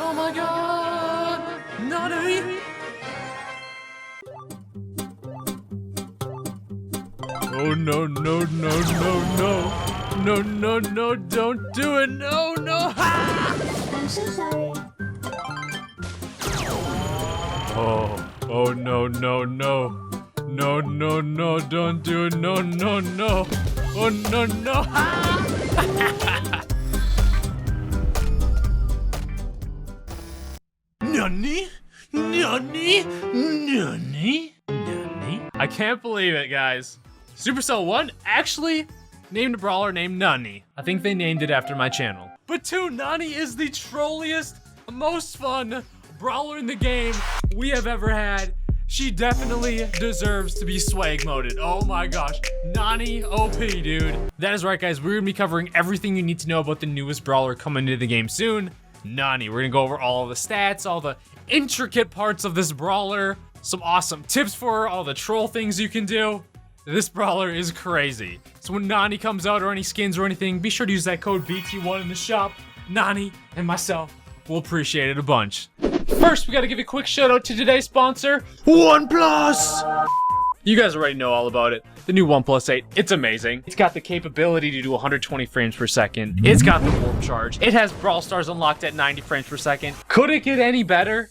Oh my god! Nani? Oh no, no, no, no, no. No, no, no, don't do it. No, no. I'm so sorry. Oh no, no, no. No, no, no, don't do it. No, no, no. Oh no, no. Nani? Nani? Nani? Nani? I can't believe it, guys. Supercell 1 actually named a brawler named Nani. I think they named it after my channel. But 2, Nani is the trolliest, most fun brawler in the game we have ever had. She definitely deserves to be swag moded. Oh my gosh, Nani OP, dude. That is right, guys. We're gonna be covering everything you need to know about the newest brawler coming into the game soon, Nani. We're gonna go over all the stats, all the intricate parts of this brawler, some awesome tips for her, all the troll things you can do. This brawler is crazy. So when Nani comes out or any skins or anything, be sure to use that code BT1 in the shop. Nani and myself will appreciate it a bunch. First, we gotta give a quick shout out to today's sponsor, OnePlus! You guys already know all about it. The new OnePlus 8, it's amazing. It's got the capability to do 120 frames per second. It's got the warp charge. It has Brawl Stars unlocked at 90 frames per second. Could it get any better?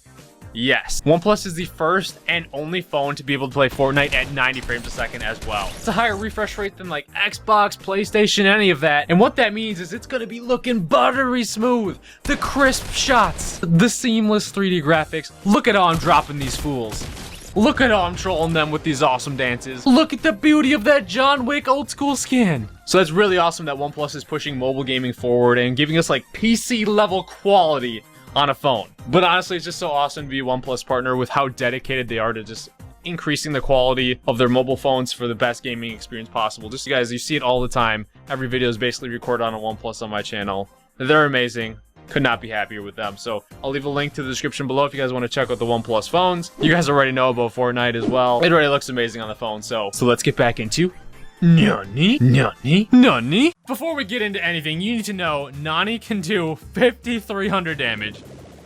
Yes. OnePlus is the first and only phone to be able to play Fortnite at 90 frames a second as well. It's a higher refresh rate than like Xbox, PlayStation, any of that. And what that means is it's gonna be looking buttery smooth. The crisp shots, the seamless 3D graphics. Look at how I'm dropping these fools. Look at how I'm trolling them with these awesome dances. Look at the beauty of that John Wick old school skin. So that's really awesome that OnePlus is pushing mobile gaming forward and giving us like PC level quality on a phone. But honestly, it's just so awesome to be a OnePlus partner with how dedicated they are to just increasing the quality of their mobile phones for the best gaming experience possible. Just, you guys, you see it all the time. Every video is basically recorded on a OnePlus on my channel. They're amazing. Could not be happier with them. So I'll leave a link to the description below if you guys want to check out the OnePlus phones. You guys already know about Fortnite as well. It already looks amazing on the phone. So let's get back into Nani? Nani? Nani? Before we get into anything, you need to know Nani can do 5,300 damage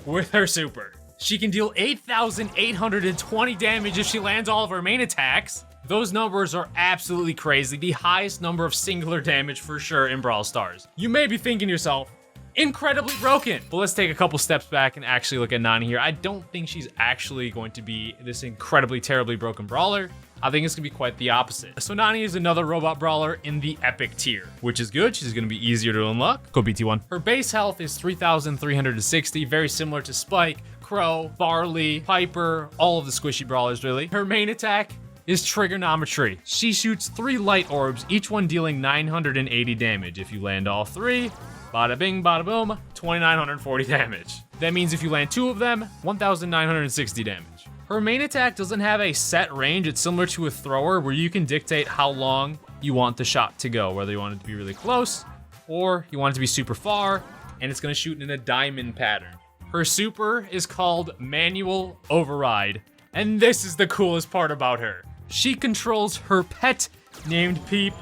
with her super. She can deal 8,820 damage if she lands all of her main attacks. Those numbers are absolutely crazy. The highest number of singular damage for sure in Brawl Stars. You may be thinking to yourself, incredibly broken. But let's take a couple steps back and actually look at Nani here. I don't think she's actually going to be this incredibly, terribly broken brawler. I think it's gonna be quite the opposite. So Nani is another robot brawler in the epic tier, which is good. She's gonna be easier to unlock. Go BT1. Her base health is 3,360, very similar to Spike, Crow, Barley, Piper, all of the squishy brawlers really. Her main attack is trigonometry. She shoots 3 light orbs, each one dealing 980 damage. If you land all 3, bada bing, bada boom, 2,940 damage. That means if you land 2 of them, 1,960 damage. Her main attack doesn't have a set range. It's similar to a thrower where you can dictate how long you want the shot to go, whether you want it to be really close or you want it to be super far, and it's gonna shoot in a diamond pattern. Her super is called Manual Override, and this is the coolest part about her. She controls her pet named Peep.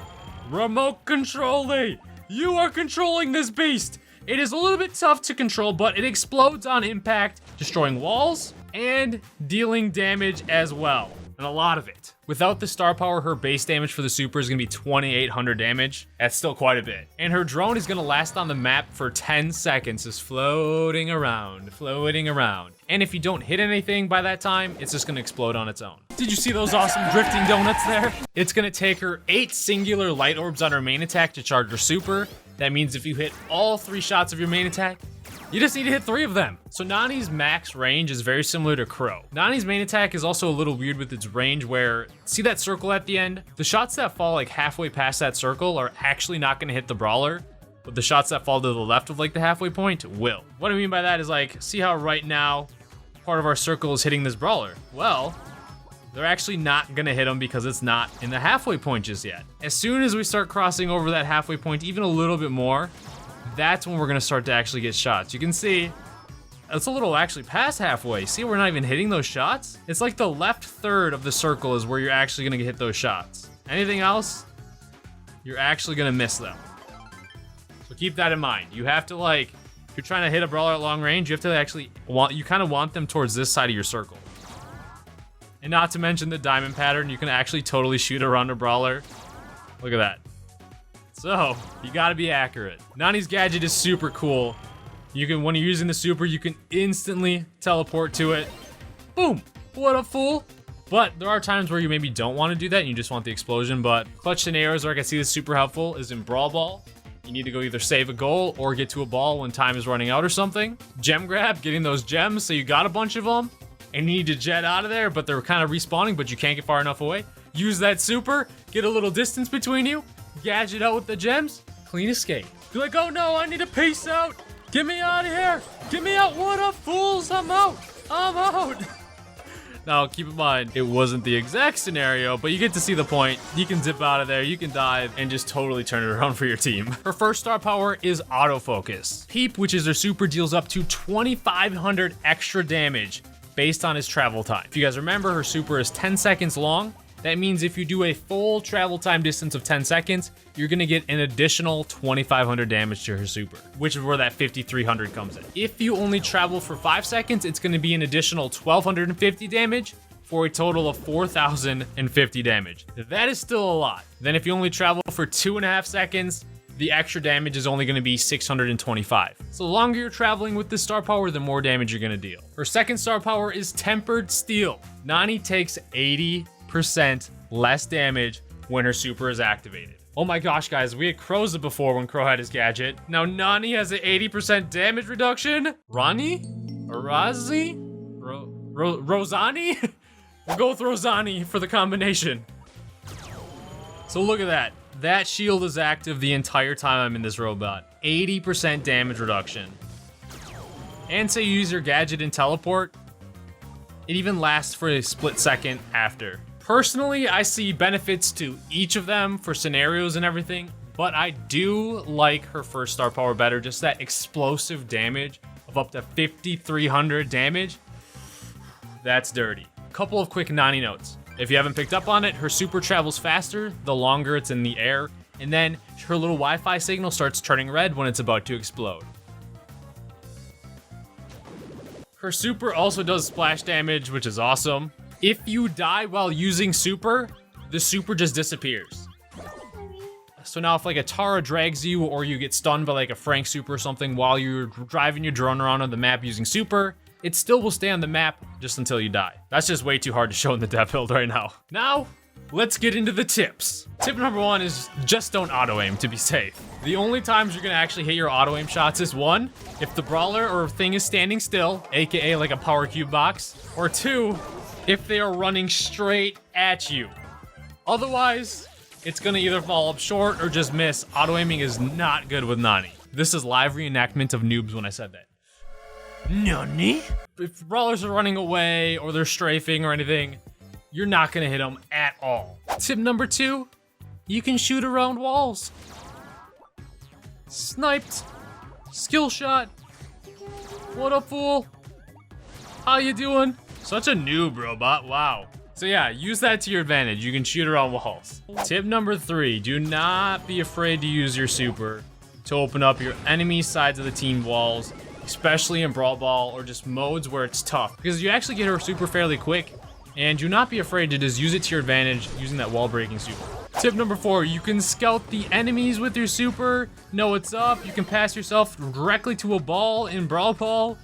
Remote controlling! You are controlling this beast! It is a little bit tough to control, but it explodes on impact, destroying walls and dealing damage as well, and a lot of it. Without the star power, her base damage for the super is gonna be 2,800 damage. That's still quite a bit. And her drone is gonna last on the map for 10 seconds, just floating around, floating around. And if you don't hit anything by that time, it's just gonna explode on its own. Did you see those awesome drifting donuts there? It's gonna take her 8 singular light orbs on her main attack to charge her super. That means if you hit all 3 shots of your main attack, you just need to hit 3 of them. So Nani's max range is very similar to Crow. Nani's main attack is also a little weird with its range where, see that circle at the end? The shots that fall like halfway past that circle are actually not gonna hit the brawler, but the shots that fall to the left of like the halfway point will. What I mean by that is like, see how right now part of our circle is hitting this brawler? Well, they're actually not gonna hit him because it's not in the halfway point just yet. As soon as we start crossing over that halfway point even a little bit more, that's when we're gonna start to actually get shots. You can see it's a little actually past halfway. See, we're not even hitting those shots. It's like the left third of the circle is where you're actually gonna hit those shots. Anything else, you're actually gonna miss them. So keep that in mind. You have to like you're trying to hit a brawler at long range, you have to actually you kind of want them towards this side of your circle. And not to mention the diamond pattern, you can actually totally shoot around a brawler. Look at that. So, you gotta be accurate. Nani's gadget is super cool. You can, when you're using the super, you can instantly teleport to it. Boom! What a fool! But there are times where you maybe don't want to do that and you just want the explosion, but clutch scenarios where I can see this super helpful is in Brawl Ball. You need to go either save a goal or get to a ball when time is running out or something. Gem grab, getting those gems, so you got a bunch of them. And you need to jet out of there, but they're kind of respawning, but you can't get far enough away. Use that super, get a little distance between you, gadget out with the gems, clean escape. Be like, oh no, I need to peace out. Get me out of here. Get me out. What a fools. I'm out. I'm out. Now, keep in mind, it wasn't the exact scenario, but you get to see the point. You can zip out of there, you can dive, and just totally turn it around for your team. Her first star power is autofocus. Peep, which is her super, deals up to 2,500 extra damage based on his travel time. If you guys remember, her super is 10 seconds long. That means if you do a full travel time distance of 10 seconds, you're gonna get an additional 2,500 damage to her super, which is where that 5,300 comes in. If you only travel for 5 seconds, it's gonna be an additional 1,250 damage for a total of 4,050 damage. That is still a lot. Then if you only travel for 2.5 seconds, the extra damage is only gonna be 625. So the longer you're traveling with this star power, the more damage you're gonna deal. Her second star power is Tempered Steel. Nani takes 80% less damage when her super is activated. Oh my gosh, guys, we had Crowza before when Crow had his gadget. Now Nani has an 80% damage reduction. Rani? Arazi? Rosani? We'll go with Rosani for the combination. So look at that. That shield is active the entire time I'm in this robot. 80% damage reduction. And say you use your gadget and teleport, it even lasts for a split second after. Personally, I see benefits to each of them for scenarios and everything, but I do like her first star power better. Just that explosive damage of up to 5,300 damage. That's dirty. Couple of quick Nani notes. If you haven't picked up on it, her super travels faster the longer it's in the air, and then her little Wi-Fi signal starts turning red when it's about to explode. Her super also does splash damage, which is awesome. If you die while using super, the super just disappears. So now if like a Tara drags you or you get stunned by like a Frank super or something while you're driving your drone around on the map using super, it still will stay on the map just until you die. That's just way too hard to show in the dev build right now. Now, let's get into the tips. Tip number 1 is just don't auto aim to be safe. The only times you're gonna actually hit your auto aim shots is 1, if the brawler or thing is standing still, aka like a power cube box, or 2, if they are running straight at you. Otherwise, it's gonna either fall up short or just miss. Auto aiming is not good with Nani. This is live reenactment of noobs when I said that. Nani? If brawlers are running away or they're strafing or anything, you're not gonna hit them at all. Tip number 2, you can shoot around walls. Sniped. Skill shot. What up, fool? How you doing? Such a noob robot, wow. So yeah, use that to your advantage. You can shoot around walls. Tip number 3, do not be afraid to use your super to open up your enemy sides of the team walls, especially in Brawl Ball or just modes where it's tough, because you actually get her super fairly quick, and do not be afraid to just use it to your advantage using that wall breaking super. Tip number 4, you can scout the enemies with your super, know what's up, you can pass yourself directly to a ball in Brawl Ball.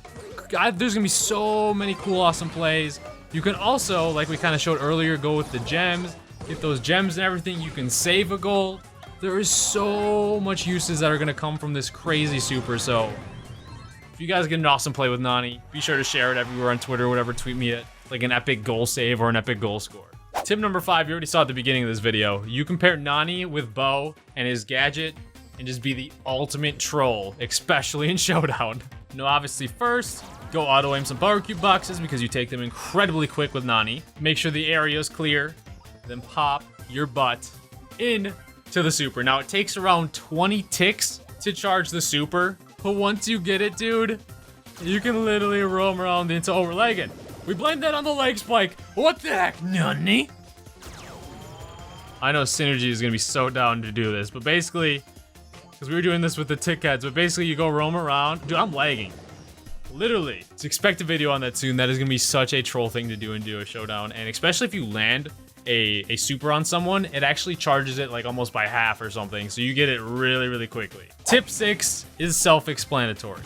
God, there's gonna be so many cool, awesome plays. You can also, like we kind of showed earlier, go with the gems, get those gems and everything, you can save a goal. There is so much uses that are gonna come from this crazy super, so if you guys get an awesome play with Nani, be sure to share it everywhere on Twitter or whatever, tweet me at like an epic goal save or an epic goal score. Tip number 5, you already saw at the beginning of this video. You compare Nani with Bo and his gadget and just be the ultimate troll, especially in Showdown. Now obviously first, go auto aim some power cube boxes because you take them incredibly quick with Nani. Make sure the area is clear, then pop your butt in to the super. Now it takes around 20 ticks to charge the super, but once you get it, dude, you can literally roam around into overlegging. We blame that on the leg spike. What the heck, Nani? I know Synergy is gonna be so down to do this, but basically, because we were doing this with the tick heads, but basically you go roam around. Dude, I'm lagging. Literally. So expect a video on that soon. That is going to be such a troll thing to do and do a showdown. And especially if you land a super on someone, it actually charges it like almost by half or something. So you get it really, really quickly. Tip 6 is self-explanatory.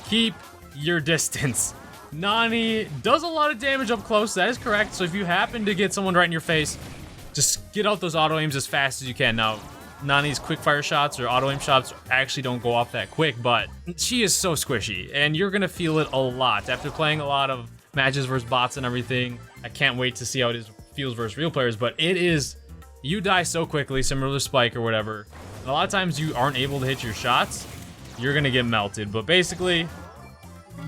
Keep your distance. Nani does a lot of damage up close. That is correct. So if you happen to get someone right in your face, just get out those auto aims as fast as you can. Now, Nani's quick fire shots or auto aim shots actually don't go off that quick, but she is so squishy and you're gonna feel it a lot. After playing a lot of matches versus bots and everything, I can't wait to see how it feels versus real players, but it is, you die so quickly, similar to Spike or whatever. And a lot of times you aren't able to hit your shots, you're gonna get melted. But basically,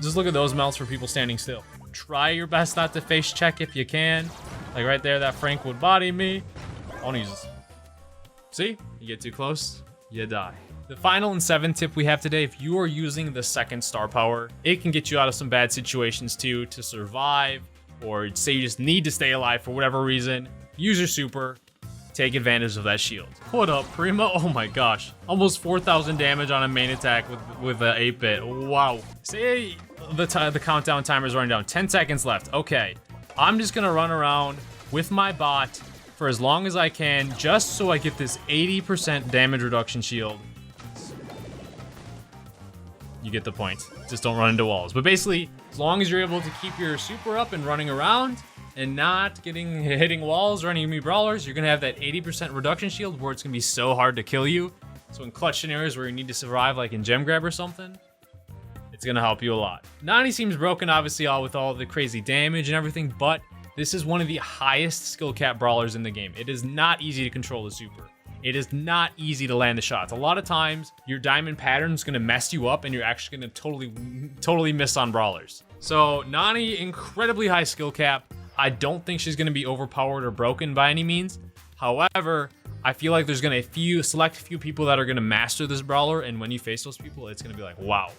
just look at those melts for people standing still. Try your best not to face check if you can. Like right there, that Frank would body me. I wanna use this. See, you get too close, you die. The final and 7th tip we have today, if you are using the 2nd star power, it can get you out of some bad situations too, to survive, or say you just need to stay alive for whatever reason. Use your super, take advantage of that shield. What up, Prima? Oh my gosh. Almost 4,000 damage on a main attack with an 8-bit. Wow. Say the countdown timer is running down. 10 seconds left. Okay. I'm just gonna run around with my bot for as long as I can, just so I get this 80% damage reduction shield. You get the point. Just don't run into walls. But basically, as long as you're able to keep your super up and running around and not hitting walls or enemy brawlers, you're gonna have that 80% reduction shield where it's gonna be so hard to kill you. So in clutch scenarios where you need to survive, like in gem grab or something, it's gonna help you a lot. Nani seems broken, obviously, with all the crazy damage and everything, but this is one of the highest skill cap brawlers in the game. It is not easy to control the super. It is not easy to land the shots. A lot of times, your diamond pattern is gonna mess you up and you're actually gonna totally miss on brawlers. So Nani, incredibly high skill cap. I don't think she's gonna be overpowered or broken by any means. However, I feel like there's gonna select few people that are gonna master this brawler, and when you face those people, it's gonna be like, wow,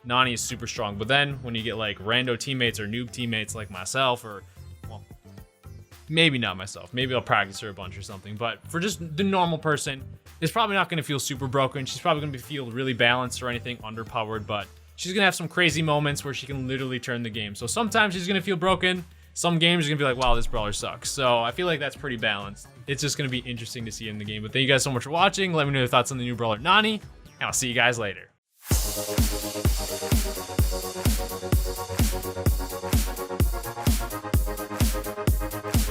Nani is super strong. But then when you get like rando teammates or noob teammates like myself, or well, maybe not myself, maybe I'll practice her a bunch or something, but for just the normal person, it's probably not gonna feel super broken. She's probably gonna feel really balanced or anything underpowered, but she's gonna have some crazy moments where she can literally turn the game. So sometimes she's gonna feel broken. Some games are gonna be like, wow, this brawler sucks. So I feel like that's pretty balanced. It's just gonna be interesting to see in the game. But thank you guys so much for watching. Let me know your thoughts on the new brawler Nani, and I'll see you guys later.